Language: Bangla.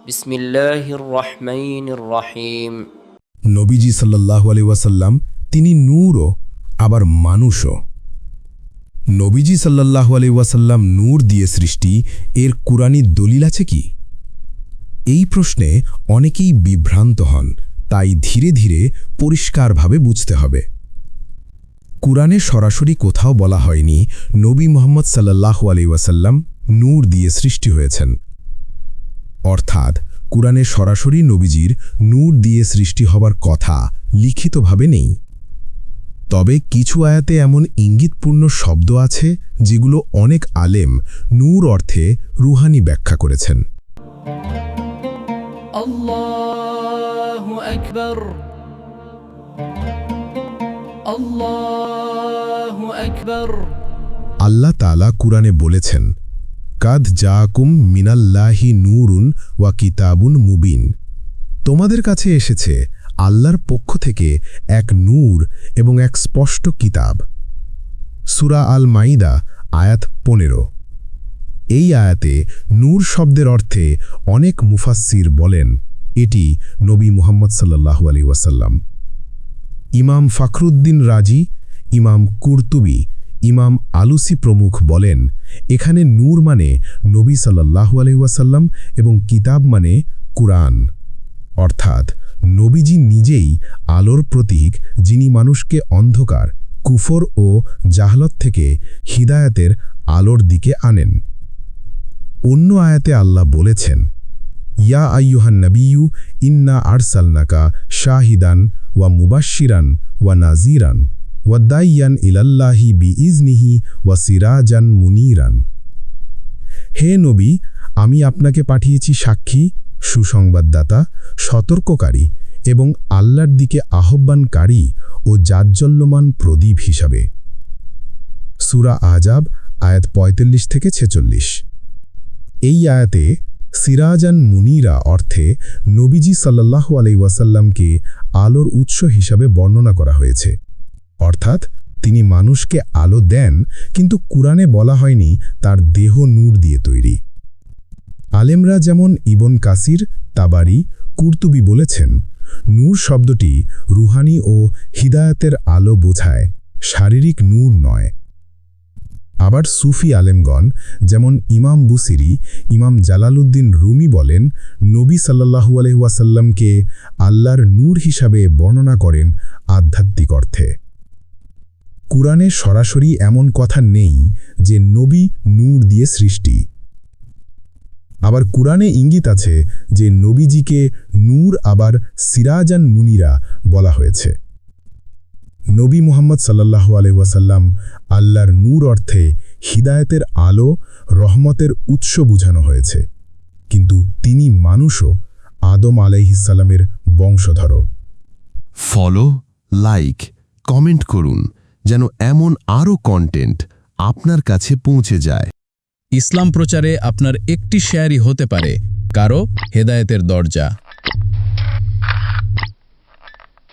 বিসমিল্লাহির রহমানির রহিম। নবীজি সাল্লাল্লাহু আলাইহি ওয়াসাল্লাম তিনি নূরও আবার মানুষও। নবীজি সাল্লাল্লাহু আলাইহি ওয়াসাল্লাম নূর দিয়ে সৃষ্টি, এর কুরআনী দলিল আছে কি? এই প্রশ্নে অনেকেই বিভ্রান্ত হন, তাই ধীরে ধীরে পরিষ্কারভাবে বুঝতে হবে। কুরআনে সরাসরি কোথাও বলা হয়নি নবী মুহাম্মদ সাল্লাল্লাহু আলাইহি ওয়াসাল্লাম নূর দিয়ে সৃষ্টি হয়েছেন। অর্থাৎ কুরআনে সরাসরি নবীজির নূর দিয়ে সৃষ্টি হবার কথা লিখিতভাবে নেই। তবে কিছু আয়াতে এমন ইঙ্গিতপূর্ণ শব্দ আছে যেগুলো অনেক আলেম নূর অর্থে রুহানি ব্যাখ্যা করেছেন। আল্লাহু আকবার, আল্লাহু আকবার। আল্লাহ তাআলা কুরআনে বলেছেন, কাদ জাআকুম মিনাল্লাহি নূরুন ওয়া কিতাবুন মুবিন। তোমাদের কাছে এসেছে আল্লাহর পক্ষ থেকে এক নূর এবং এক স্পষ্ট কিতাব। সূরা আল মাইদা আয়াত 15। এই আয়াতে নূর শব্দের অর্থে অনেক মুফাসসির বলেন এটি নবী মুহাম্মদ সাল্লাল্লাহু আলাইহি ওয়াসাল্লাম। ইমাম ফখরুদ্দিন রাজি, ইমাম কুরতুবী, ইমাম আলুসি প্রমুখ বলেন এখানে নূর মানে নবী সাল্লাল্লাহু আলাইহি ওয়াসাল্লাম এবং কিতাব মানে কুরআন। অর্থাৎ নবীজি নিজেই আলোর প্রতীক, যিনি মানুষকে অন্ধকার, কুফর ও জাহলত থেকে হিদায়াতের আলোর দিকে আনেন। অন্য আয়াতে আল্লাহ বলেছেন, ইয়া আইয়ুহান নবিয়্যু ইন্না আরসালনাকা শাহিদান ওয়া মুবাশশিরান ওয়া নাযীরান ওয়া দাইয়ান ইলাল্লাহি বিইজনিহি ওয়া সিরাজান মুনীরান। হে নবী, আমি আপনাকে পাঠিয়েছি সাক্ষী, সুসংবাদদাতা, সতর্ককারী এবং আল্লাহর দিকে আহ্বানকারী ও জাজ্জল্যমান প্রদীপ হিসাবে। সূরা আহজাব আয়াত 45 থেকে 46। এই আয়াতে সিরাজান মুনীরা অর্থে নবীজি সাল্লাল্লাহু আলাইহি ওয়াসাল্লামকে আলোর উৎস হিসাবে বর্ণনা করা হয়েছে। অর্থাৎ তিনি মানুষকে আলো দেন, কিন্তু কুরআনে বলা হয়নি তার দেহ নূর দিয়ে তৈরি। আলেমরা যেমন ইবন কাসির, তাবারি, কুরতুবী বলেছেন নূর শব্দটি রুহানি ও হিদায়াতের আলো বোঝায়, শারীরিক নূর নয়। আবার সুফি আলেমগণ যেমন ইমাম বুসিরি, ইমাম জালালউদ্দিন রুমি বলেন নবী সাল্লাল্লাহু আলাইহি ওয়াসাল্লামকে আল্লাহর নূর হিসাবে বর্ণনা করেন আধ্যাত্মিক অর্থে। কুরআনে সরাসরি এমন কথা নেই যে নবী নূর দিয়ে সৃষ্টি। আবার কুরআনে ইঙ্গিত আছে যে নবীজিকে নূর আবার সিরাজান মুনীরা বলা হয়েছে। নবী মুহাম্মদ সাল্লাল্লাহু আলাইহি ওয়াসাল্লাম আল্লাহর নূর অর্থে হিদায়াতের আলো, রহমতের উৎস বোঝানো হয়েছে, কিন্তু তিনি মানুষও, আদম আলাইহিস সালামের বংশধর। ফলো, লাইক, কমেন্ট করুন যেন এমন আরও কন্টেন্ট আপনার কাছে পৌঁছে যায়। ইসলাম প্রচারে আপনার একটি শেয়ারই হতে পারে কারো হেদায়েতের দরজা।